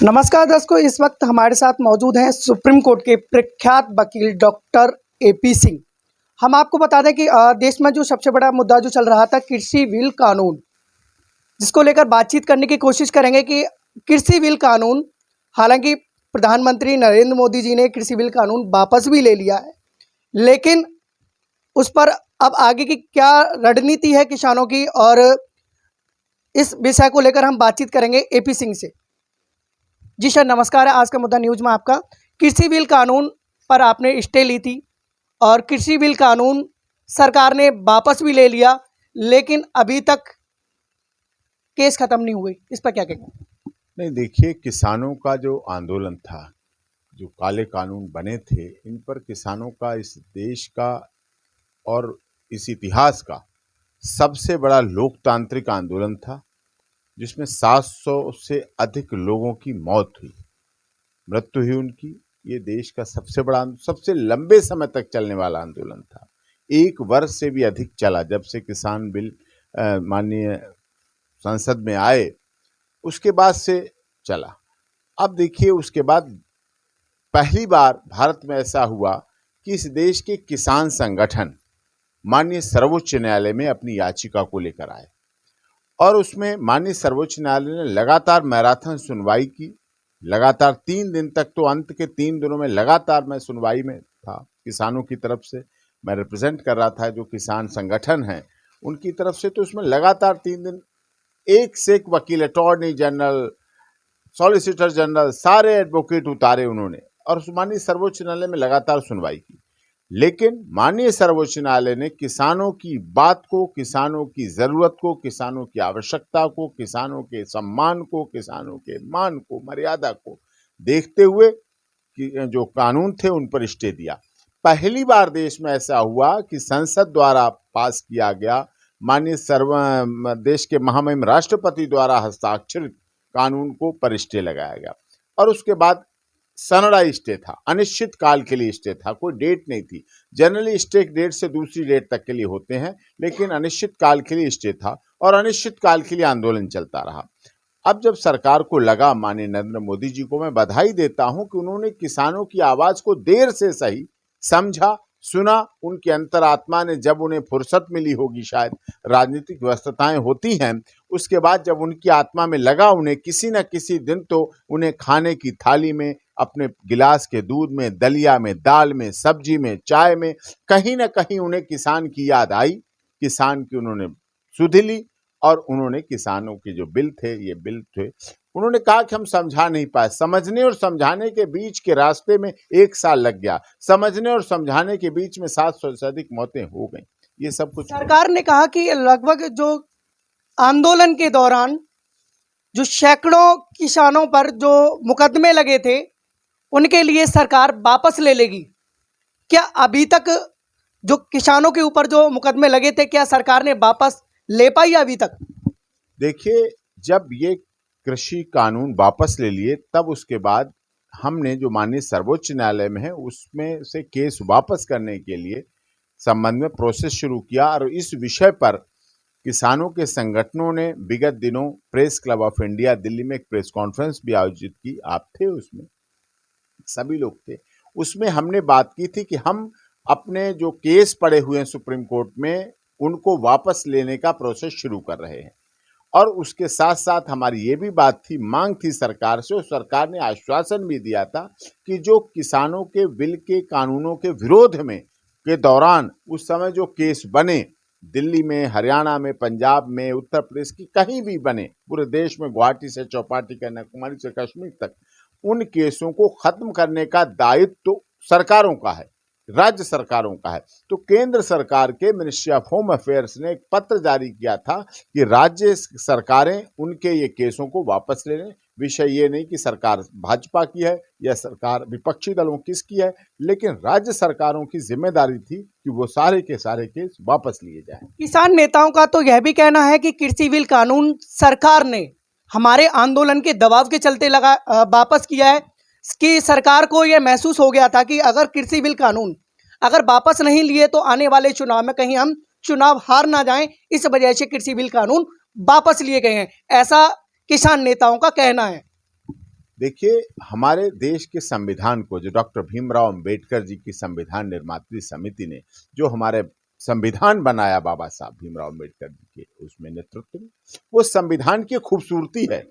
नमस्कार दर्शकों, इस वक्त हमारे साथ मौजूद हैं सुप्रीम कोर्ट के प्रख्यात वकील डॉक्टर एपी सिंह। हम आपको बता दें कि देश में जो सबसे बड़ा मुद्दा जो चल रहा था कृषि बिल कानून, जिसको लेकर बातचीत करने की कोशिश करेंगे कि कृषि बिल कानून, हालांकि प्रधानमंत्री नरेंद्र मोदी जी ने कृषि बिल कानून वापस भी ले लिया है, लेकिन उस पर अब आगे की क्या रणनीति है किसानों की, और इस विषय को लेकर हम बातचीत करेंगे एपी सिंह से। जी सर, नमस्कार है। आज का मुद्दा न्यूज़ में आपका। कृषि बिल कानून पर आपने स्टे ली थी और कृषि बिल कानून सरकार ने वापस भी ले लिया, लेकिन अभी तक केस खत्म नहीं हुई। इस पर क्या कहेंगे? नहीं, देखिए, किसानों का जो आंदोलन था, जो काले कानून बने थे, इन पर किसानों का, इस देश का और इस इतिहास का सबसे बड़ा लोकतांत्रिक आंदोलन था, जिसमें 700 से अधिक लोगों की मौत हुई, मृत्यु हुई उनकी। ये देश का सबसे बड़ा, सबसे लंबे समय तक चलने वाला आंदोलन था। 1 वर्ष से भी अधिक चला, जब से किसान बिल माननीय संसद में आए, उसके बाद से चला। अब देखिए, उसके बाद पहली बार भारत में ऐसा हुआ कि इस देश के किसान संगठन माननीय सर्वोच्च न्यायालय में अपनी याचिका को लेकर आए, और उसमें माननीय सर्वोच्च न्यायालय ने लगातार मैराथन सुनवाई की। लगातार 3 दिन तक, तो अंत के 3 दिनों में लगातार मैं सुनवाई में था। किसानों की तरफ से मैं रिप्रेजेंट कर रहा था, जो किसान संगठन हैं उनकी तरफ से। तो उसमें लगातार 3 दिन एक से एक वकील, अटॉर्नी जनरल, सॉलिसिटर जनरल, सारे एडवोकेट उतारे उन्होंने, और माननीय सर्वोच्च न्यायालय में लगातार सुनवाई की। लेकिन माननीय सर्वोच्च न्यायालय ने किसानों की बात को, किसानों की जरूरत को, किसानों की आवश्यकता को, किसानों के सम्मान को, किसानों के मान को, मर्यादा को देखते हुए कि जो कानून थे उन पर स्टे दिया। पहली बार देश में ऐसा हुआ कि संसद द्वारा पास किया गया, माननीय देश के महामहिम राष्ट्रपति द्वारा हस्ताक्षरित कानून को पर स्टे लगाया गया। और उसके बाद सनरा स्टे था, अनिश्चित काल के लिए स्टे था, कोई डेट नहीं थी। जनरली स्टे एक डेट से दूसरी डेट तक के लिए होते हैं, लेकिन अनिश्चित काल के लिए स्टे था, और अनिश्चित काल के लिए आंदोलन चलता रहा। अब जब सरकार को लगा, माननीय नरेंद्र मोदी जी को मैं बधाई देता हूं कि उन्होंने किसानों की आवाज को देर से सही समझा, सुना। उनकी अंतरात्मा ने, जब उन्हें फुर्सत मिली होगी, शायद राजनीतिक व्यस्तताएं होती हैं, उसके बाद जब उनकी आत्मा में लगा, उन्हें किसी न किसी दिन तो उन्हें खाने की थाली में, अपने गिलास के दूध में, दलिया में, दाल में, सब्जी में, चाय में, कहीं ना कहीं उन्हें किसान की याद आई। किसान की उन्होंने सुध ली, और उन्होंने किसानों के जो बिल थे, ये बिल थे, उन्होंने कहा कि हम समझा नहीं पाए। समझने और समझाने के बीच के रास्ते में 1 साल लग गया। समझने और समझाने के बीच में 700 से अधिक मौतें हो गई। ये सब कुछ सरकार ने कहा कि लगभग जो आंदोलन के दौरान जो सैकड़ों किसानों पर जो मुकदमे लगे थे, उनके लिए सरकार वापस ले लेगी। क्या अभी तक जो किसानों के ऊपर जो मुकदमे लगे थे, क्या सरकार ने वापस ले पाई अभी तक? देखिए, जब ये कृषि कानून वापस ले लिए, तब उसके बाद हमने, जो माननीय सर्वोच्च न्यायालय में है, उसमें से केस वापस करने के लिए संबंध में प्रोसेस शुरू किया। और इस विषय पर किसानों के संगठनों ने विगत दिनों press club of India Delhi में एक प्रेस कॉन्फ्रेंस भी आयोजित की। आप थे उसमें, सभी लोग थे। उसमें हमने बात की थी कि हम अपने जो केस पड़े हुए हैं सुप्रीम कोर्ट में, उनको वापस लेने का प्रोसेस शुरू कर रहे हैं। और उसके साथ साथ हमारी ये भी बात थी, मांग थी सरकार से, और सरकार ने आश्वासन भी दिया था कि जो किसानों के बिल के कानूनों के विरोध में के दौरान उस समय जो केस बने, दिल्ली में, हरियाणा में, पंजाब में, उत्तर प्रदेश की कहीं भी बने, पूरे देश में, गुवाहाटी से चौपाटी, कन्याकुमारी से कश्मीर तक, उन केसों को खत्म करने का दायित्व तो सरकारों का है, राज्य सरकारों का है। तो केंद्र सरकार के मिनिस्ट्री ऑफ होम अफेयर्स ने एक पत्र जारी किया था कि राज्य सरकारें उनके ये केसों को वापस ले लें। विषय ये नहीं कि सरकार भाजपा की है या सरकार विपक्षी दलों किसकी है, लेकिन राज्य सरकारों की जिम्मेदारी थी कि वो सारे के सारे केस वापस लिए जाएं। किसान नेताओं का तो यह भी कहना है कि कृषि बिल कानून सरकार ने हमारे आंदोलन के दबाव के चलते वापस किया है, कि सरकार को यह महसूस हो गया था कि अगर कृषि बिल कानून अगर वापस नहीं लिए तो आने वाले चुनाव में कहीं हम चुनाव हार ना जाएं, इस वजह से कृषि बिल कानून वापस लिए गए हैं। ऐसा किसान नेताओं का कहना है। देखिए, हमारे देश के संविधान को जो डॉक्टर भीमराव अंबेडकर जी की संविधान निर्मात्री समिति ने जो हमारे संविधान बनाया बाबा साहब भीमराव अंबेडकर जी के उसमें नेतृत्व में, वो संविधान की खूबसूरती है।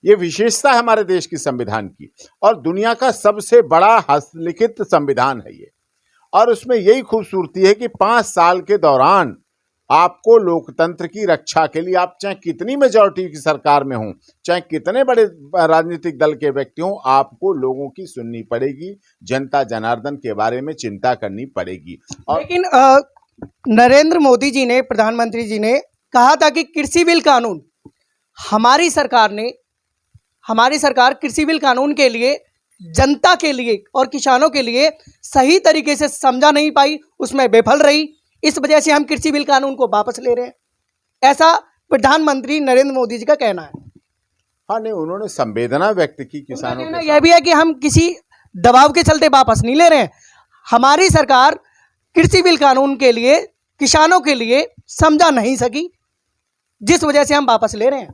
ये विशेषता है हमारे देश की संविधान की, और दुनिया का सबसे बड़ा हस्तलिखित संविधान है ये। और उसमें यही खूबसूरती है कि 5 साल के दौरान आपको लोकतंत्र की रक्षा के लिए, आप चाहे कितनी मेजॉरिटी की सरकार में हों, चाहे कितने बड़े राजनीतिक दल के व्यक्ति हों, आपको लोगों की सुननी पड़ेगी, जनता जनार्दन के बारे में चिंता करनी पड़ेगी। और लेकिन नरेंद्र मोदी जी ने, प्रधानमंत्री जी ने कहा था कि कृषि बिल कानून हमारी सरकार कृषि बिल कानून के लिए, जनता के लिए और किसानों के लिए सही तरीके से समझा नहीं पाई, उसमें विफल रही। इस वजह से हम कृषि बिल कानून को वापस ले रहे हैं, ऐसा प्रधानमंत्री नरेंद्र मोदी जी का कहना है। हाँ, नहीं, उन्होंने संवेदना व्यक्त की उनका किसानों कहना के यह साथ। भी है कि हम किसी दबाव के चलते वापस नहीं ले रहे हैं, हमारी सरकार कृषि बिल कानून के लिए, किसानों के लिए समझा नहीं सकी, जिस वजह से हम वापस ले रहे हैं।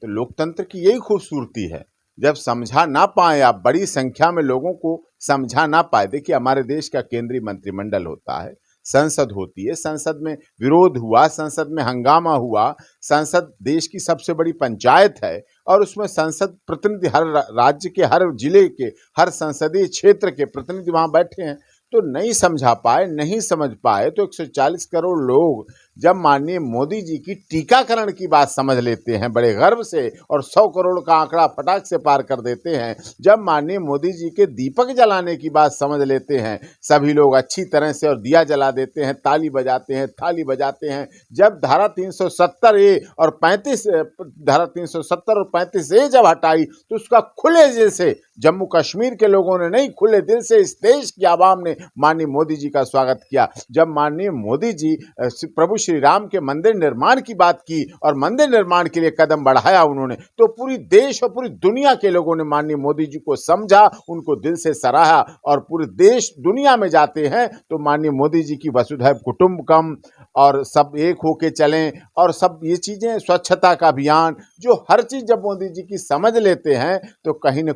तो लोकतंत्र की यही खूबसूरती है, जब समझा ना पाए आप, बड़ी संख्या में लोगों को समझा ना पाए। देखिए, हमारे देश का केंद्रीय मंत्रिमंडल होता है, संसद होती है, संसद में विरोध हुआ, संसद में हंगामा हुआ, संसद देश की सबसे बड़ी पंचायत है, और उसमें संसद प्रतिनिधि हर राज्य के, हर जिले के, हर संसदीय क्षेत्र के प्रतिनिधि वहां बैठे हैं। तो नहीं समझा पाए, नहीं समझ पाए, तो 140 करोड़ लोग जब माननीय मोदी जी की टीकाकरण की बात समझ लेते हैं बड़े गर्व से, और 100 करोड़ का आंकड़ा फटाक से पार कर देते हैं, जब माननीय मोदी जी के दीपक जलाने की बात समझ लेते हैं, सभी लोग अच्छी तरह से और दिया जला देते हैं, ताली बजाते हैं, थाली बजाते हैं। जब धारा 370 ए और 35 धारा 370 और 35 ए जब हटाई, तो उसका खुले दिल से जम्मू कश्मीर के लोगों ने नहीं, खुले दिल से इस देश की आवाम ने माननीय मोदी जी का स्वागत किया। जब माननीय मोदी जी प्रभु श्री राम के मंदिर निर्माण की बात की और मंदिर निर्माण के लिए कदम बढ़ाया उन्होंने, तो पूरी देश और पूरी दुनिया के लोगों ने माननीय मोदी जी को समझा, उनको दिल से सराहा। और पूरे देश दुनिया में जाते हैं तो माननीय मोदी जी की वसुधैव कुटुंबकम, और सब एक होके चलें, और सब ये चीज़ें, स्वच्छता का अभियान, जो हर चीज़ जब मोदी जी की समझ लेते हैं, तो कहीं न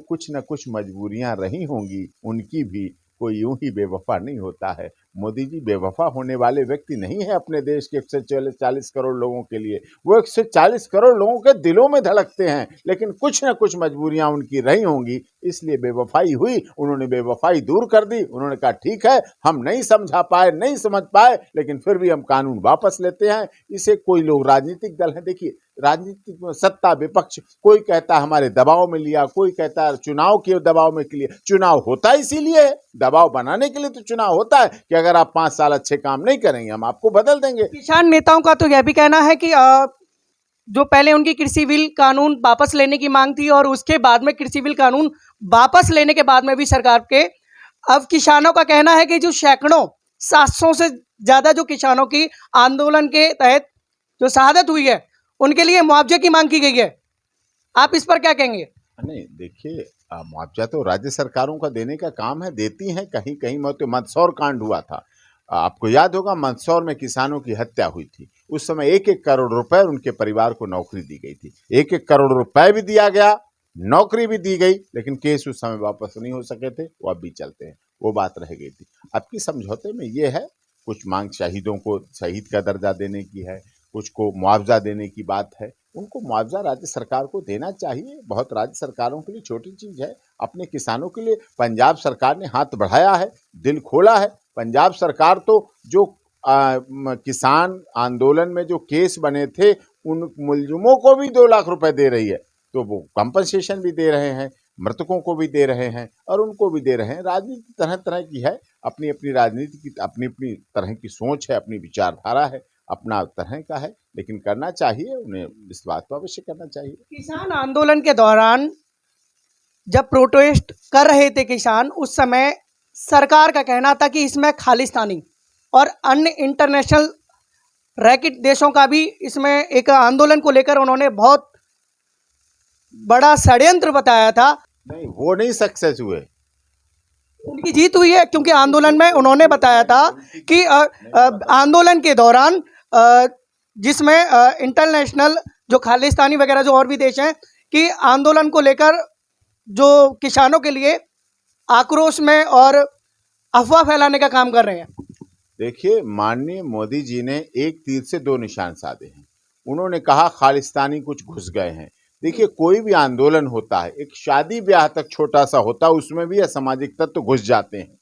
कुछ मजबूरियां रही होंगी उनकी भी। कोई यूं ही बेवफा नहीं होता है। मोदी जी बेवफा होने वाले व्यक्ति नहीं है अपने देश के 140 करोड़ लोगों के लिए। वो 140 करोड़ लोगों के दिलों में धड़कते हैं, लेकिन कुछ न कुछ मजबूरियां उनकी रही होंगी, इसलिए बेवफाई हुई। उन्होंने बेवफाई दूर कर दी। उन्होंने कहा ठीक है, हम नहीं समझा पाए, नहीं समझ पाए, लेकिन फिर भी हम कानून वापस लेते हैं। इसे कोई लोग, राजनीतिक दल हैं, देखिए राजनीतिक में सत्ता विपक्ष, कोई कहता है हमारे दबाव में लिया, कोई कहता है चुनाव के दबाव में लिया। चुनाव होता है इसीलिए, दबाव बनाने के लिए तो चुनाव होता है कि अगर आप 5 साल अच्छे काम नहीं करेंगे, हम आपको बदल देंगे। किसान नेताओं का तो यह भी कहना है कि जो पहले उनकी कृषि बिल कानून वापस लेने की मांग थी, और उसके बाद में कृषि बिल कानून वापस लेने के बाद में भी सरकार के, अब किसानों का कहना है कि जो सैकड़ों, 700 से ज़्यादा जो किसानों की आंदोलन के तहत जो शहादत हुई है, उनके लिए मुआवजे की मांग की गई है। आप इस पर क्या कहेंगे? नहीं, देखिए, मुआवजा तो राज्य सरकारों का देने का काम है, देती हैं। कहीं कहीं मंदसौर कांड हुआ था, आपको याद होगा, मंदसौर में किसानों की हत्या हुई थी। उस समय 1-1 करोड़ रुपए उनके परिवार को नौकरी दी गई थी। 1-1 करोड़ रुपए भी दिया गया, नौकरी भी दी गई, लेकिन केस उस समय वापस नहीं हो सके थे, वो अब भी चलते हैं। वो बात रह गई थी। अब की समझौते में ये है, कुछ मांग शहीदों को शहीद का दर्जा देने की है, कुछ को मुआवजा देने की बात है। उनको मुआवजा राज्य सरकार को देना चाहिए, बहुत राज्य सरकारों के लिए छोटी चीज़ है। अपने किसानों के लिए पंजाब सरकार ने हाथ बढ़ाया है, दिल खोला है। पंजाब सरकार तो जो किसान आंदोलन में जो केस बने थे, उन मुलजिमों को भी 2 लाख रुपए दे रही है, तो वो कंपनसेशन भी दे रहे हैं, मृतकों को भी दे रहे हैं, और उनको भी दे रहे हैं। राजनीति तरह तरह की है, अपनी अपनी राजनीति की अपनी अपनी तरह की सोच है, अपनी विचारधारा है, अपना तरह का है, लेकिन करना चाहिए उन्हें, इस बात को अवश्य करना चाहिए। किसान आंदोलन के दौरान जब प्रोटेस्ट कर रहे थे किसान, उस समय सरकार का कहना था कि इसमें खालिस्तानी और अन्य इंटरनेशनल रैकेट देशों का भी इसमें एक आंदोलन को लेकर उन्होंने बहुत बड़ा षड्यंत्र बताया था। नहीं, वो नहीं सक्सेस हुए। उनकी जीत हुई है, क्योंकि आंदोलन में उन्होंने बताया था कि आंदोलन के दौरान जिसमें इंटरनेशनल जो खालिस्तानी वगैरह जो और भी देश हैं, कि आंदोलन को लेकर जो किसानों के लिए आक्रोश में और अफवाह फैलाने का काम कर रहे हैं। देखिए, माननीय मोदी जी ने एक तीर से दो निशान साधे हैं। उन्होंने कहा खालिस्तानी कुछ घुस गए हैं। देखिए, कोई भी आंदोलन होता है, एक शादी ब्याह तक छोटा सा होता है, उसमें भी असामाजिक तत्व घुस जाते हैं,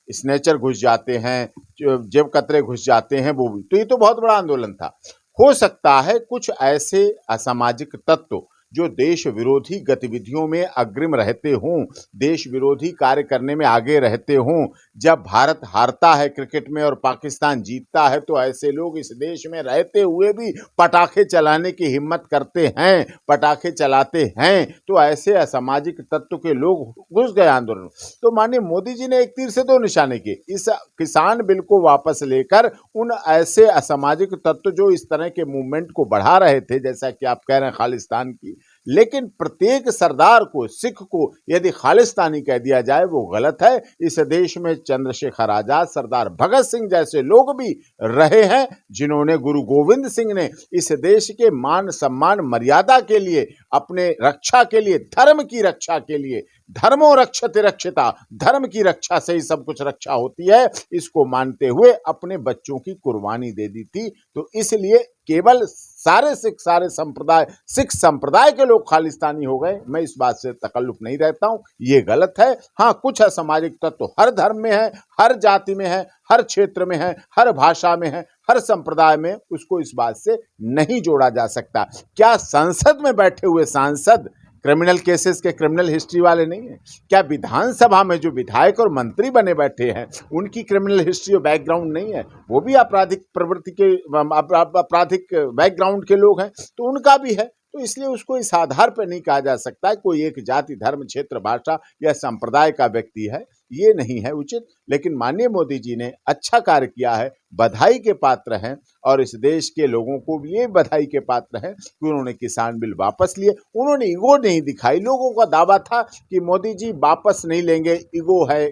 स्नेचर घुस जाते हैं, जेब कतरे घुस जाते हैं, वो भी तो ये तो बहुत बड़ा आंदोलन था। हो सकता है कुछ ऐसे असामाजिक तत्व जो देश विरोधी गतिविधियों में अग्रिम रहते हों, देश विरोधी कार्य करने में आगे रहते हों। जब भारत हारता है क्रिकेट में और पाकिस्तान जीतता है तो ऐसे लोग इस देश में रहते हुए भी पटाखे चलाने की हिम्मत करते हैं, पटाखे चलाते हैं। तो ऐसे असामाजिक तत्व के लोग घुस गए आंदोलन। तो माननीय मोदी जी ने एक तीर से दो निशाने किए। इस किसान बिल को वापस लेकर उन ऐसे असामाजिक तत्व जो इस तरह के मूवमेंट को बढ़ा रहे थे, जैसा कि आप कह रहे हैं खालिस्तान की, लेकिन प्रत्येक सरदार को, सिख को यदि खालिस्तानी कह दिया जाए वो गलत है। इस देश में चंद्रशेखर आजाद, सरदार भगत सिंह जैसे लोग भी रहे हैं जिन्होंने, गुरु गोविंद सिंह ने इस देश के मान सम्मान मर्यादा के लिए, अपने रक्षा के लिए, धर्म की रक्षा के लिए, धर्मो रक्षते रक्षिता, धर्म की रक्षा से ही सब कुछ रक्षा होती है, इसको मानते हुए अपने बच्चों की कुर्बानी दे दी थी। तो इसलिए केवल सारे सिख संप्रदाय के लोग खालिस्तानी हो गए, मैं इस बात से तकल्लुफ नहीं रहता हूं, ये गलत है। हाँ, कुछ असामाजिक तत्व हर धर्म में है, हर जाति में है, हर क्षेत्र में है, हर भाषा में है, हर संप्रदाय में, उसको इस बात से नहीं जोड़ा जा सकता। क्या संसद में बैठे हुए सांसद क्रिमिनल केसेस के क्रिमिनल हिस्ट्री वाले नहीं है? क्या विधानसभा में जो विधायक और मंत्री बने बैठे हैं उनकी क्रिमिनल हिस्ट्री और बैकग्राउंड नहीं है? वो भी आपराधिक प्रवृत्ति के, आपराधिक बैकग्राउंड के लोग हैं, तो उनका भी है। तो इसलिए उसको इस आधार पर नहीं कहा जा सकता है कोई एक जाति, धर्म, क्षेत्र, भाषा या संप्रदाय का व्यक्ति है, ये नहीं है उचित। लेकिन माननीय मोदी जी ने अच्छा कार्य किया है, बधाई के पात्र हैं, और इस देश के लोगों को भी ये बधाई के पात्र हैं कि उन्होंने किसान बिल वापस लिए। उन्होंने ईगो नहीं दिखाई। लोगों का दावा था कि मोदी जी वापस नहीं लेंगे, ईगो है,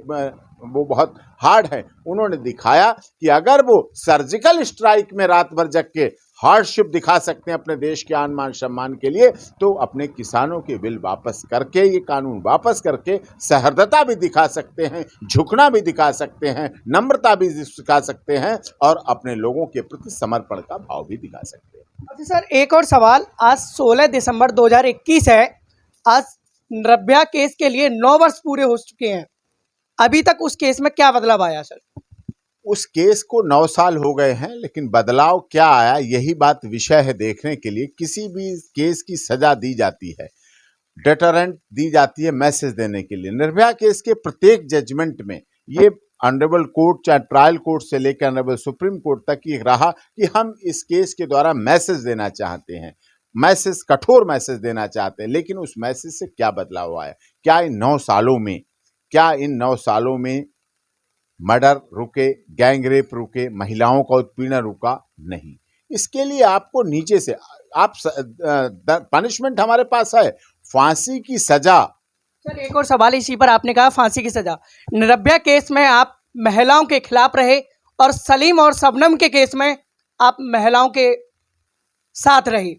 वो बहुत हार्ड है। उन्होंने दिखाया कि अगर वो सर्जिकल स्ट्राइक में रात भर जग के हार्डशिप दिखा सकते हैं अपने देश के आन मान सम्मान के लिए, तो अपने किसानों के बिल वापस करके, ये कानून वापस करके सहृदयता भी दिखा सकते हैं, झुकना भी दिखा सकते हैं, नम्रता भी दिखा सकते हैं, और अपने लोगों के प्रति समर्पण का भाव भी दिखा सकते हैं। अच्छा सर, एक और सवाल। आज 16 दिसंबर 2021 है। आज निर्भया केस के लिए 9 वर्ष पूरे हो चुके हैं। अभी तक उस केस में क्या बदलाव आया सर? उस केस को 9 साल हो गए हैं, लेकिन बदलाव क्या आया, यही बात विषय है देखने के लिए। किसी भी केस की सजा दी जाती है, डेटरेंट दी जाती है मैसेज देने के लिए। निर्भया केस के प्रत्येक जजमेंट में ये ऑनरेबल कोर्ट, चाहे ट्रायल कोर्ट से लेकर ऑनरेबल सुप्रीम कोर्ट तक ही रहा कि हम इस केस के द्वारा मैसेज देना चाहते हैं, मैसेज, कठोर मैसेज देना चाहते हैं। लेकिन उस मैसेज से क्या बदलाव आया? क्या इन 9 सालों में, क्या इन 9 सालों में मर्डर रुके, गैंग रेप रुके, महिलाओं का उत्पीड़न रुका? नहीं। इसके लिए आपको नीचे से आप पनिशमेंट हमारे पास है, फांसी की सजा। सर, एक और सवाल इसी पर। आपने कहा फांसी की सजा। निर्भया केस में आप महिलाओं के खिलाफ रहे और सलीम और शबनम के केस में आप महिलाओं के साथ रहे।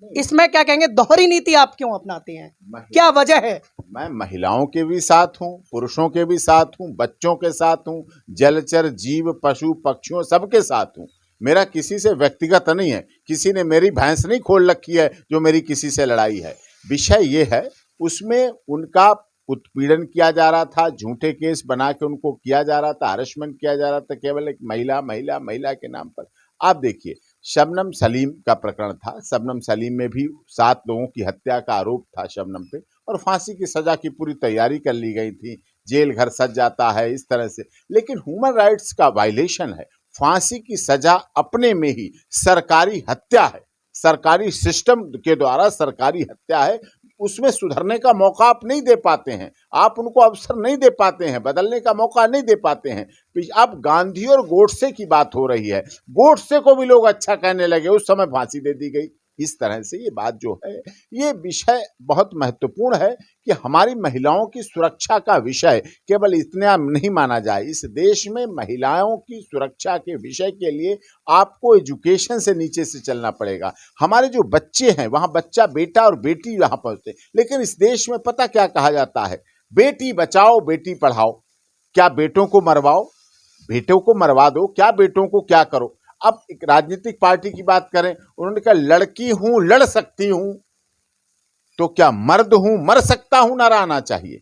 इसमें क्या कहेंगे, दोहरी नीति आप क्यों अपनाते हैं, क्या वजह है? मैं महिलाओं के भी साथ हूँ, पुरुषों के भी साथ हूँ, बच्चों के साथ हूँ, जलचर जीव, पशु पक्षियों, सबके साथ हूँ। मेरा किसी से व्यक्तिगत नहीं है, किसी ने मेरी भैंस नहीं खोल रखी है जो मेरी किसी से लड़ाई है। विषय ये है, उसमें उनका उत्पीड़न किया जा रहा था, झूठे केस बना के उनको किया जा रहा था, हरेसमेंट किया जा रहा था, केवल एक महिला महिला महिला के नाम पर। आप देखिए, शबनम सलीम का प्रकरण था। शबनम सलीम में भी 7 लोगों की हत्या का आरोप था शबनम पे, और फांसी की सजा की पूरी तैयारी कर ली गई थी, जेल घर सज जाता है इस तरह से। लेकिन ह्यूमन राइट्स का वायलेशन है। फांसी की सजा अपने में ही सरकारी हत्या है, सरकारी सिस्टम के द्वारा सरकारी हत्या है। उसमें सुधरने का मौका आप नहीं दे पाते हैं, आप उनको अवसर नहीं दे पाते हैं, बदलने का मौका नहीं दे पाते हैं। अब गांधी और गोडसे की बात हो रही है, गोडसे को भी लोग अच्छा कहने लगे, उस समय फांसी दे दी गई। इस तरह से ये बात जो है, ये विषय बहुत महत्वपूर्ण है कि हमारी महिलाओं की सुरक्षा का विषय केवल इतना नहीं माना जाए। इस देश में महिलाओं की सुरक्षा के विषय के लिए आपको एजुकेशन से नीचे से चलना पड़ेगा। हमारे जो बच्चे हैं, वहाँ बच्चा बेटा और बेटी यहाँ पहुँचते, लेकिन इस देश में पता क्या कहा जाता है, बेटी बचाओ बेटी पढ़ाओ। क्या बेटों को मरवाओ, बेटों को मरवा दो, क्या बेटों को क्या करो। अब एक राजनीतिक पार्टी की बात करें, उन्होंने कहा लड़की हूं लड़ सकती हूं, तो क्या मर्द हूं मर सकता हूं नारा आना चाहिए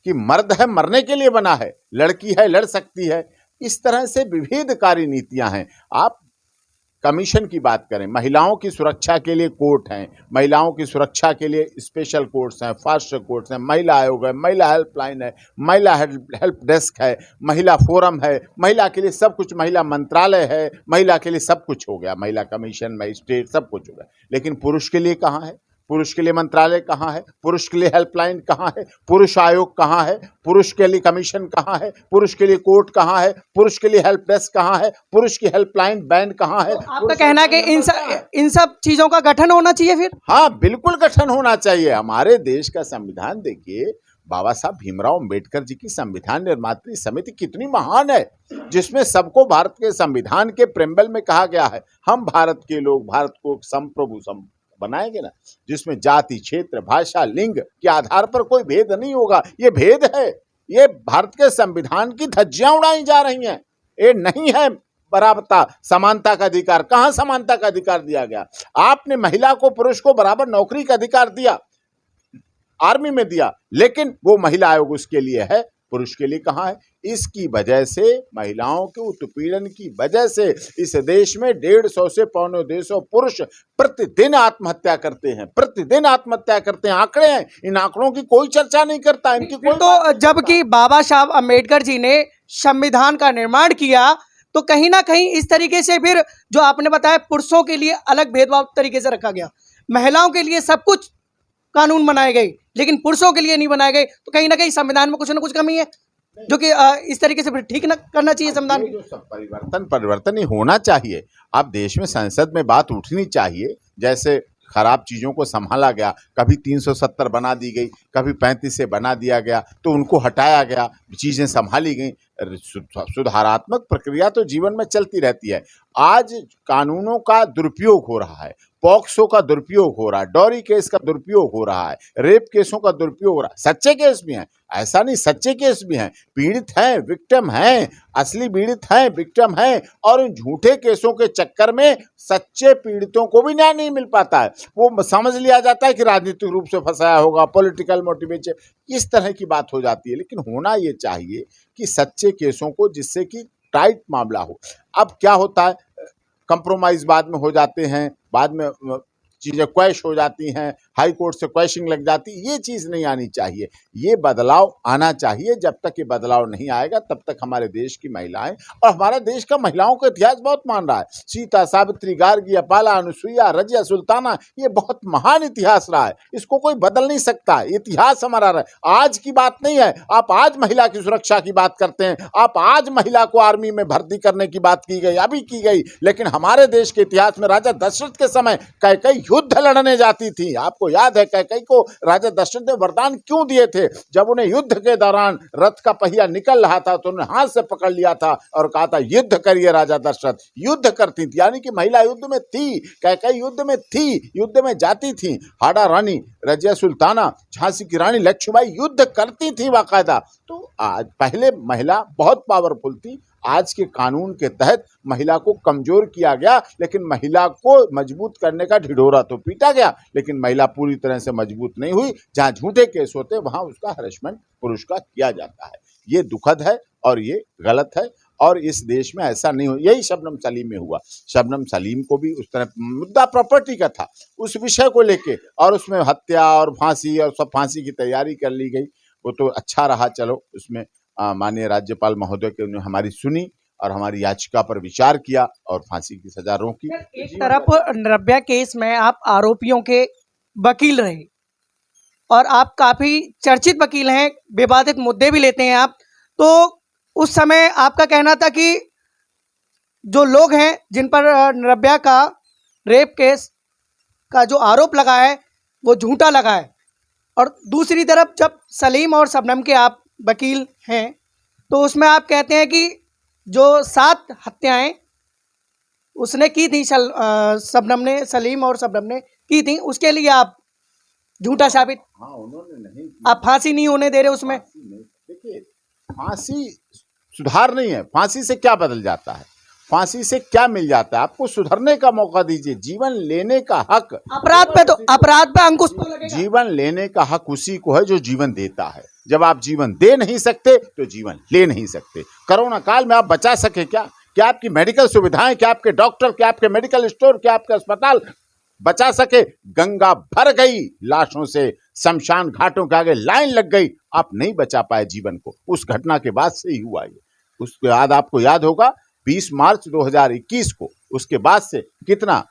कि मर्द है मरने के लिए बना है, लड़की है लड़ सकती है। इस तरह से विभेदकारी नीतियां हैं। आप कमीशन की बात करें, महिलाओं की सुरक्षा के लिए कोर्ट हैं, महिलाओं की सुरक्षा के लिए स्पेशल कोर्ट्स हैं, फास्ट कोर्ट्स हैं, महिला आयोग है, महिला हेल्पलाइन है, महिला हेल्प डेस्क है, महिला फोरम है, महिला के लिए सब कुछ, महिला मंत्रालय है, महिला के लिए सब कुछ हो गया, महिला कमीशन, मजिस्ट्रेट, सब कुछ हो गया। लेकिन पुरुष के लिए कहाँ है? पुरुष के लिए मंत्रालय कहाँ है? पुरुष के लिए हेल्पलाइन कहाँ है? पुरुष आयोग कहाँ है? पुरुष के लिए कमीशन कहाँ है? पुरुष के लिए कोर्ट कहाँ है? पुरुष के लिए हेल्प डेस्क कहाँ है? पुरुष की हेल्पलाइन बैंड कहाँ है? तो आपका कहना है कि इन सब चीजों का गठन होना चाहिए फिर? हाँ, बिल्कुल गठन होना चाहिए। हमारे देश का संविधान देखिए, बाबा साहब भीमराव अंबेडकर जी की संविधान निर्मात्री समिति कितनी महान है, जिसमें सबको भारत के संविधान के प्रेम्बल में कहा गया है, हम भारत के लोग भारत को संप्रभु सम बनाएंगे ना, जिसमें जाति, क्षेत्र, भाषा, लिंग के आधार पर कोई भेद नहीं होगा। ये भेद है, ये भारत के संविधान की धज्जियां उड़ाई जा रही हैं। ये नहीं है बराबरता, समानता का अधिकार। कहां समानता का अधिकार दिया गया? आपने महिला को पुरुष को बराबर नौकरी का अधिकार दिया, आर्मी में दिया, लेकिन वो महिला आयोग उसके लिए है, पुरुष के लिए कहां है? इसकी वजह से, महिलाओं के उत्पीड़न की वजह से इस देश में 150 से 250 पुरुष प्रतिदिन आत्महत्या करते हैं, प्रतिदिन आत्महत्या करते हैं। आंकड़े हैं, इन आंकड़ों की कोई चर्चा नहीं करता, इनकी कोई तो जबकि बाबा साहब अम्बेडकर जी ने संविधान का निर्माण किया, तो कहीं ना कहीं इस तरीके से फिर जो आपने बताया पुरुषों के लिए अलग भेदभाव तरीके से रखा गया, महिलाओं के लिए सब कुछ कानून बनाए गए लेकिन पुरुषों के लिए नहीं बनाए गए, तो कहीं ना कहीं संविधान में कुछ ना कुछ कमी है, जो कि इस तरीके से फिर ठीक ना करना चाहिए संविधान जो सब परिवर्तन ही होना चाहिए। अब देश में संसद में बात उठनी चाहिए, जैसे खराब चीजों को संभाला गया, कभी 370 बना दी गई, कभी 35 से बना दिया गया, तो उनको हटाया गया, चीजें संभाली गई। सुधारात्मक प्रक्रिया तो जीवन में चलती रहती है। आज कानूनों का दुरुपयोग हो रहा है, पॉक्सो का दुरुपयोग हो रहा है, डॉरी केस का दुरुपयोग हो रहा है, रेप केसों का दुरुपयोग हो रहा है। सच्चे केस भी हैं, ऐसा नहीं, सच्चे केस भी हैं, पीड़ित हैं, विक्टिम हैं, असली पीड़ित हैं, विक्टिम हैं, और इन झूठे केसों के चक्कर में सच्चे पीड़ितों को भी न्याय नहीं मिल पाता है। वो समझ लिया जाता है कि राजनीतिक रूप से फंसाया होगा, पॉलिटिकल मोटिवेशन, इस तरह की बात हो जाती है। लेकिन होना ये चाहिए कि सच्चे केसों को, जिससे कि टाइट मामला हो। अब क्या होता है, कंप्रोमाइज बाद में हो जाते हैं, बाद में चीज़ें क्वैश हो जाती हैं, हाई कोर्ट से क्वैशिंग लग जाती है। ये चीज़ नहीं आनी चाहिए, ये बदलाव आना चाहिए। जब तक ये बदलाव नहीं आएगा तब तक हमारे देश की महिलाएं, और हमारा देश का महिलाओं का इतिहास बहुत मान रहा है, सीता, सावित्री, गार्गी, अपाला, अनुसुईया, रजिया, सुल्ताना, ये बहुत महान इतिहास रहा है, इसको कोई बदल नहीं सकता। इतिहास हमारा रहा है, आज की बात नहीं है। आप आज महिला की सुरक्षा की बात करते हैं, आप आज महिला को आर्मी में भर्ती करने की बात की गई, अभी की गई, लेकिन हमारे देश के इतिहास में राजा दशरथ के समय कैकेयी युद्ध लड़ने जाती थी। आपको याद है कैकेयी को राजा दशरथ ने वरदान क्यों दिए थे? जब उन्हें युद्ध के दौरान रथ का पहिया निकल रहा था तो उन्हें हाथ से पकड़ लिया था और कहा था युद्ध करिए राजा दशरथ। युद्ध करती थी, यानी कि महिला युद्ध में थी, कैकेयी युद्ध में थी, युद्ध में जाती थी। हाड़ा रानी, रजिया सुल्ताना, झांसी की रानी लक्ष्मीबाई युद्ध करती थी बाकायदा। तो आज पहले महिला बहुत पावरफुल थी, आज के कानून के तहत महिला को कमजोर किया गया, लेकिन महिला को मजबूत करने का ढिढोरा तो पीटा गया, लेकिन महिला पूरी तरह से मजबूत नहीं हुई। जहां झूठे केस होते वहां उसका हरेसमेंट पुरुष का किया जाता है। ये दुखद है और ये गलत है, और इस देश में ऐसा नहीं हो। यही शबनम सलीम में हुआ। शबनम सलीम को भी उस तरह मुद्दा प्रॉपर्टी का था, उस विषय को लेके, और उसमें हत्या और फांसी और सब, फांसी की तैयारी कर ली गई। वो तो अच्छा रहा, चलो उसमें माननीय राज्यपाल महोदय के ने हमारी सुनी और हमारी याचिका पर विचार किया और फांसी की सजा रोकी। एक तरफ निर्भया केस में आप आरोपियों के वकील रहे और आप काफी चर्चित वकील हैं, विवादित मुद्दे भी लेते हैं आप, तो उस समय आपका कहना था कि जो लोग हैं जिन पर निर्भया का रेप केस का जो आरोप लगा है वो झूठा लगा है। और दूसरी तरफ जब सलीम और शबनम के आप वकील हैं तो उसमें आप कहते हैं कि जो 7 हत्याएं उसने की थी शबनम ने, सलीम और शबनम ने की थी, उसके लिए आप झूठा साबित, हाँ, उन्होंने नहीं की। आप फांसी नहीं होने दे रहे उसमें। फांसी नहीं, देखिए, फांसी सुधार नहीं है। फांसी से क्या बदल जाता है? फांसी से क्या मिल जाता है? आपको सुधरने का मौका दीजिए। जीवन लेने का हक, अपराध पे अंकुश तो लगेगा। जीवन लेने का हक उसी को है जो जीवन देता है। जब आप जीवन दे नहीं सकते तो जीवन ले नहीं सकते। कोरोना काल में आप बचा सके क्या आपकी मेडिकल सुविधाएं, क्या आपके डॉक्टर, क्या आपके मेडिकल स्टोर, क्या आपके अस्पताल बचा सके? गंगा भर गई लाशों से, शमशान घाटों के आगे लाइन लग गई, आप नहीं बचा पाए जीवन को। उस घटना के बाद से ही हुआ ये। उसके बाद आपको याद होगा 20 मार्च 2021 को, उसके बाद से कितना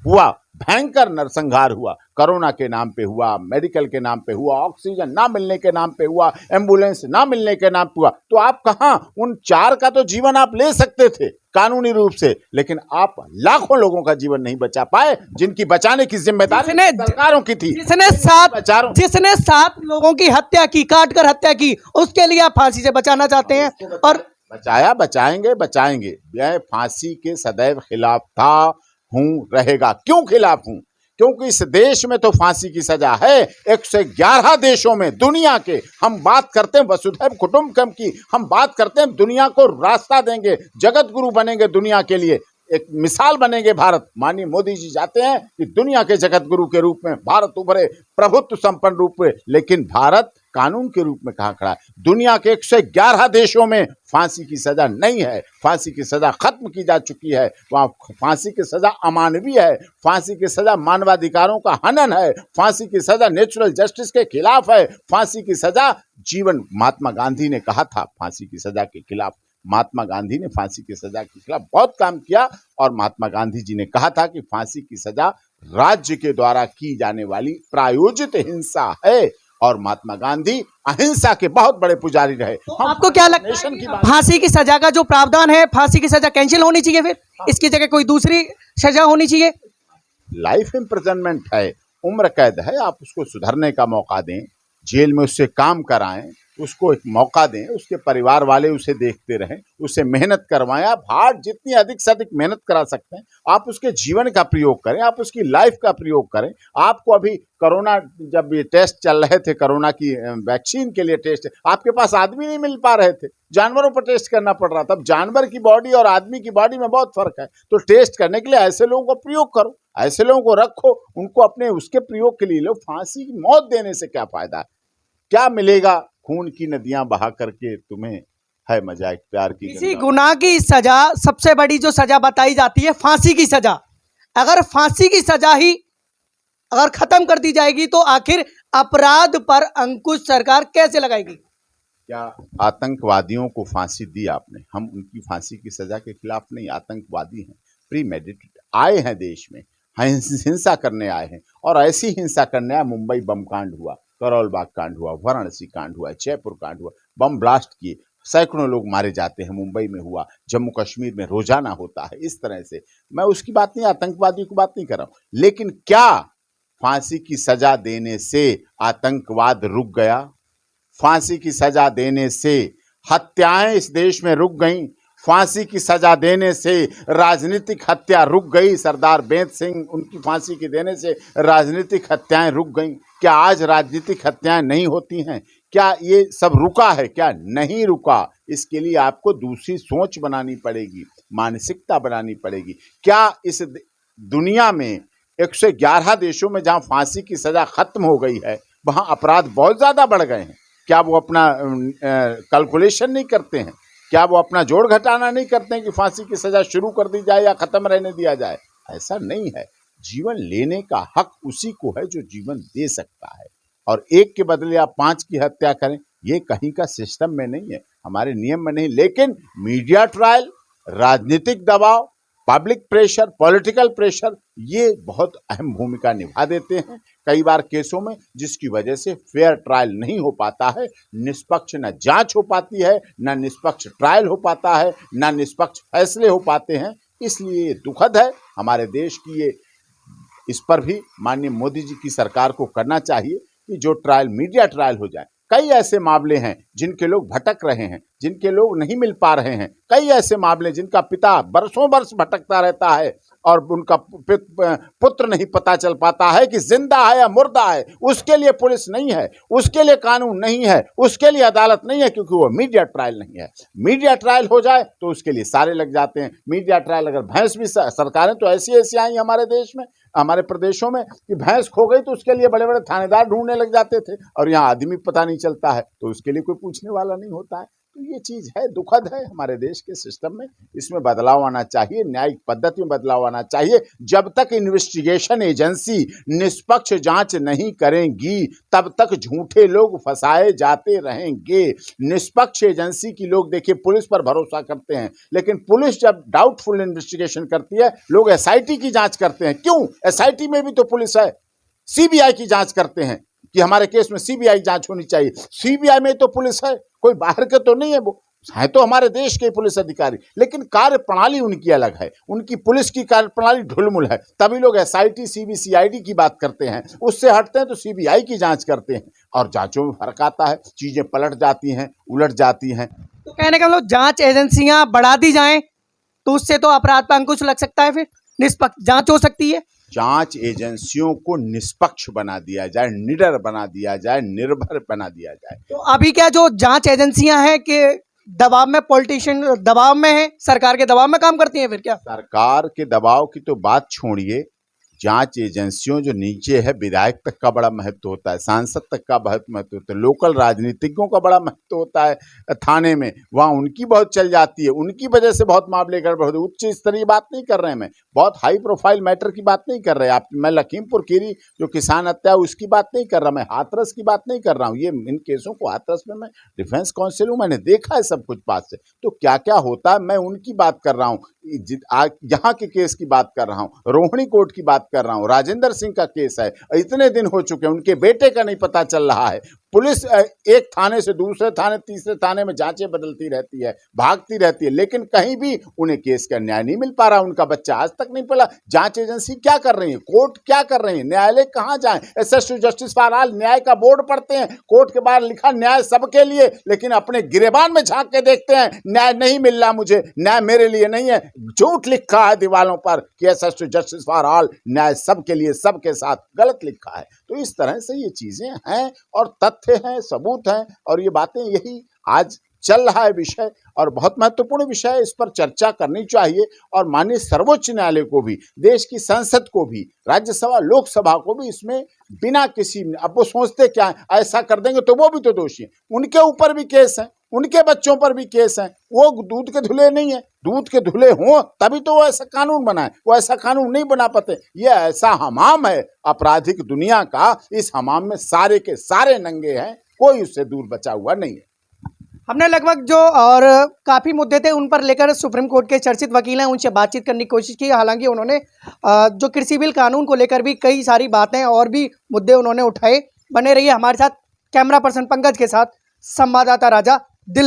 हुआ, भयंकर नरसंहार हुआ। कोरोना के नाम पे हुआ, मेडिकल के नाम पे हुआ, ऑक्सीजन ना मिलने के नाम पे हुआ, एम्बुलेंस ना मिलने के नाम पे हुआ। तो आप कहां, उन 4 का तो जीवन आप ले सकते थे कानूनी रूप से, लेकिन आप लाखों लोगों का जीवन नहीं बचा पाए जिनकी बचाने की जिम्मेदारी सरकारों की थी। जिसने 7 लोगों की हत्या की, काट कर हत्या की, उसके लिए आप फांसी से बचाना चाहते हैं। और बचाएंगे। मैं फांसी के सदैव खिलाफ था, हूं, रहेगा। क्यों खिलाफ हूं? क्योंकि इस देश में तो फांसी की सजा है। 111 देशों में दुनिया के, हम बात करते हैं वसुधैव कुटुंबकम की, हम बात करते हैं दुनिया को रास्ता देंगे, जगत गुरु बनेंगे दुनिया के लिए, एक मिसाल बनेंगे भारत। माननीय मोदी जी चाहते हैं कि दुनिया के जगत गुरु के रूप में भारत उभरे, प्रभुत्व संपन्न रूप में, लेकिन भारत कानून के रूप में कहां खड़ा है? दुनिया के 111 देशों में फांसी की सजा नहीं है। फांसी की सजा खत्म की जा चुकी है। वहां फांसी की सजा अमानवीय है, फांसी की सजा मानवाधिकारों का हनन है, फांसी की सजा नेचुरल जस्टिस के खिलाफ है, फांसी की सजा जीवन। महात्मा गांधी ने कहा था फांसी की सजा के खिलाफ, महात्मा गांधी ने फांसी की सजा के खिलाफ बहुत काम किया। और महात्मा गांधी जी ने कहा था कि फांसी की सजा राज्य के द्वारा की जाने वाली प्रायोजित हिंसा है, और महात्मा गांधी अहिंसा के बहुत बड़े पुजारी रहे। तो आपको क्या लगता है कि फांसी की सजा का जो प्रावधान है, फांसी की सजा कैंसिल होनी चाहिए, फिर इसकी जगह कोई दूसरी सजा होनी चाहिए? लाइफ इम्प्रिजनमेंट है, उम्र कैद है, आप उसको सुधरने का मौका दें, जेल में उससे काम कराएं, उसको एक मौका दें, उसके परिवार वाले उसे देखते रहें, उसे मेहनत करवाएं। आप हार्ड जितनी अधिक से अधिक मेहनत करा सकते हैं, आप उसके जीवन का प्रयोग करें, आप उसकी लाइफ का प्रयोग करें। आपको अभी कोरोना, जब ये टेस्ट चल रहे थे, कोरोना की वैक्सीन के लिए टेस्ट, आपके पास आदमी नहीं मिल पा रहे थे, जानवरों पर टेस्ट करना पड़ रहा था। अब जानवर की बॉडी और आदमी की बॉडी में बहुत फर्क है, तो टेस्ट करने के लिए ऐसे लोगों का प्रयोग करो, ऐसे लोगों को रखो, उनको अपने उसके प्रयोग के लिए लो। फांसी की मौत देने से क्या फायदा है? क्या मिलेगा? खून की नदियां बहा करके तुम्हें है मजा एक प्यार की। किसी गुनाह की सजा, सबसे बड़ी जो सजा बताई जाती है फांसी की सजा। अगर फांसी की सजा ही अगर खत्म कर दी जाएगी तो आखिर अपराध पर अंकुश सरकार कैसे लगाएगी? क्या आतंकवादियों को फांसी दी आपने? हम उनकी फांसी की सजा के खिलाफ नहीं। आतंकवादी हैं, प्रीमेडिटेड आए हैं देश में, हिंसा करने आए हैं, और ऐसी हिंसा करने आए। मुंबई बम कांड हुआ, करोल बाग कांड हुआ, वाराणसी कांड हुआ, जयपुर कांड हुआ, बम ब्लास्ट किए, सैकड़ों लोग मारे जाते हैं। मुंबई में हुआ, जम्मू कश्मीर में रोजाना होता है। इस तरह से मैं उसकी बात नहीं, आतंकवादियों की बात नहीं कर रहा हूं। लेकिन क्या फांसी की सजा देने से आतंकवाद रुक गया? फांसी की सजा देने से हत्याएं इस देश में रुक गईं? फांसी की सजा देने से राजनीतिक हत्या रुक गई? सरदार बेंत सिंह, उनकी फांसी के देने से राजनीतिक हत्याएं रुक गईं? क्या आज राजनीतिक हत्याएं नहीं होती हैं? क्या ये सब रुका है? क्या नहीं रुका। इसके लिए आपको दूसरी सोच बनानी पड़ेगी, मानसिकता बनानी पड़ेगी। क्या इस दुनिया में 111 देशों में जहां फांसी की सजा खत्म हो गई है, वहां अपराध बहुत ज्यादा बढ़ गए हैं? क्या वो अपना कैलकुलेशन नहीं करते हैं? क्या वो अपना जोड़ घटाना नहीं करते हैं कि फांसी की सजा शुरू कर दी जाए या खत्म रहने दिया जाए? ऐसा नहीं है। जीवन लेने का हक उसी को है जो जीवन दे सकता है, और एक के बदले आप 5 की हत्या करें, ये कहीं का सिस्टम में नहीं है, हमारे नियम में नहीं। लेकिन मीडिया ट्रायल, राजनीतिक दबाव, पब्लिक प्रेशर, पॉलिटिकल प्रेशर, ये बहुत अहम भूमिका निभा देते हैं कई बार केसों में, जिसकी वजह से फेयर ट्रायल नहीं हो पाता है, निष्पक्ष न जांच हो पाती है, न निष्पक्ष ट्रायल हो पाता है, न निष्पक्ष फैसले हो पाते हैं। इसलिए ये दुखद है। हमारे देश की ये इस पर भी माननीय मोदी जी की सरकार को करना चाहिए कि जो ट्रायल, मीडिया ट्रायल हो जाए। कई ऐसे मामले हैं जिनके लोग भटक रहे हैं, जिनके लोग नहीं मिल पा रहे हैं। कई ऐसे मामले जिनका पिता बरसों बरस भटकता रहता है और उनका पुत्र नहीं पता चल पाता है कि जिंदा है या मुर्दा है। उसके लिए पुलिस नहीं है, उसके लिए कानून नहीं है, उसके लिए अदालत नहीं है, क्योंकि वो मीडिया ट्रायल नहीं है। मीडिया ट्रायल हो जाए तो उसके लिए सारे लग जाते हैं। मीडिया ट्रायल अगर भैंस भी, सरकारें तो ऐसी ऐसी आई हमारे देश में, हमारे प्रदेशों में, कि भैंस खो गई तो उसके लिए बड़े बड़े थानेदार ढूंढने लग जाते थे, और यहाँ आदमी पता नहीं चलता है तो उसके लिए कोई पूछने वाला नहीं होता है। तो ये चीज है, दुखद है हमारे देश के सिस्टम में। इसमें बदलाव आना चाहिए, न्यायिक पद्धति में बदलाव आना चाहिए। जब तक इन्वेस्टिगेशन एजेंसी निष्पक्ष जांच नहीं करेंगी तब तक झूठे लोग फंसाए जाते रहेंगे। निष्पक्ष एजेंसी की लोग, देखिए, पुलिस पर भरोसा करते हैं, लेकिन पुलिस जब डाउटफुल इन्वेस्टिगेशन करती है, लोग एसआईटी की जांच करते हैं। क्यों? एसआईटी में भी तो पुलिस है। सीबीआई की जांच करते हैं कि हमारे केस में सीबीआई जांच होनी चाहिए। सीबीआई में तो पुलिस है, कोई बाहर के तो नहीं है, वो है तो हमारे देश के पुलिस अधिकारी, लेकिन कार्य प्रणाली उनकी अलग है। उनकी पुलिस की कार्य प्रणाली ढुलमुल है, तभी लोग एसआईटी, सीबीसीआईडी की बात करते हैं। उससे हटते हैं तो सीबीआई की जांच करते हैं, और जांचों में फर्क आता है, चीजें पलट जाती हैं, उलट जाती हैं। तो कहने का मतलब जांच एजेंसियां बढ़ा दी जाएं तो उससे तो अपराध पर अंकुश लग सकता है, फिर निष्पक्ष जांच हो सकती है। जांच एजेंसियों को निष्पक्ष बना दिया जाए, निडर बना दिया जाए, निर्भर बना दिया जाए। तो अभी क्या जो जांच एजेंसियां हैं कि दबाव में, पॉलिटिशियन दबाव में है, सरकार के दबाव में काम करती हैं, फिर क्या? सरकार के दबाव की तो बात छोड़िए, जांच एजेंसियों जो नीचे है, विधायक तक का बड़ा महत्व होता है, सांसद तक का बहुत महत्व होता है, लोकल राजनीतिज्ञों का बड़ा महत्व होता है। थाने में वहाँ उनकी बहुत चल जाती है, उनकी वजह से बहुत मामले गड़बड़ होते हैं। उच्च स्तरीय बात नहीं कर रहे हैं, मैं बहुत हाई प्रोफाइल मैटर की बात नहीं कर रहे आप। मैं लखीमपुर खीरी जो किसान हत्या उसकी बात नहीं कर रहा, मैं हाथरस की बात नहीं कर रहा हूँ। ये इन केसों को, हाथरस में मैं डिफेंस काउंसिल हूँ, मैंने देखा है सब कुछ पास से, तो क्या क्या होता है मैं उनकी बात कर रहा हूँ। यहाँ के केस की बात कर रहा हूँ, रोहिणी कोर्ट की बात कर रहा हूँ, राजेंद्र सिंह का केस है, इतने दिन हो चुके हैं, उनके बेटे का नहीं पता चल रहा है। पुलिस एक थाने से दूसरे थाने, तीसरे थाने में जांचें बदलती रहती है, भागती रहती है, लेकिन कहीं भी उन्हें केस का न्याय नहीं मिल पा रहा। उनका बच्चा आज तक नहीं मिला। जांच एजेंसी क्या कर रही है, कोर्ट क्या कर रही है, न्यायालय कहाँ जाए? एसएस जस्टिस फॉर ऑल न्याय का बोर्ड पढ़ते हैं, कोर्ट के बाहर लिखा न्याय सबके लिए, लेकिन अपने गिरेबान में झांक के देखते हैं, न्याय नहीं मिल रहा, मुझे न्याय मेरे लिए नहीं है। झूठ लिखा है दीवारों पर कि एसएस जस्टिस फॉर ऑल, न्याय सबके लिए, सबके साथ, गलत लिखा है। तो इस तरह से ये चीजें हैं, और तथ्य हैं, सबूत हैं, और ये बातें, यही आज चल रहा है विषय, और बहुत महत्वपूर्ण विषय है। इस पर चर्चा करनी चाहिए, और माननीय सर्वोच्च न्यायालय को भी, देश की संसद को भी, राज्यसभा, लोकसभा को भी इसमें बिना किसी, अब वो सोचते क्या है, ऐसा कर देंगे तो वो भी तो दोषी हैं, उनके ऊपर भी केस है, उनके बच्चों पर भी केस है, वो दूध के धुले नहीं है। दूध के धुले हों तभी तो वो ऐसा कानून बनाए, वो ऐसा कानून नहीं बना पाते। ये ऐसा हमाम है आपराधिक दुनिया का, इस हमाम में सारे के सारे नंगे हैं, कोई उससे दूर बचा हुआ नहीं है। हमने लगभग जो और काफ़ी मुद्दे थे उन पर लेकर सुप्रीम कोर्ट के चर्चित वकील हैं उनसे बातचीत करने की कोशिश की। हालांकि उन्होंने जो कृषि बिल कानून को लेकर भी कई सारी बातें और भी मुद्दे उन्होंने उठाए। बने रहिए हमारे साथ। कैमरा पर्सन पंकज के साथ संवाददाता राजा, दिल्ली।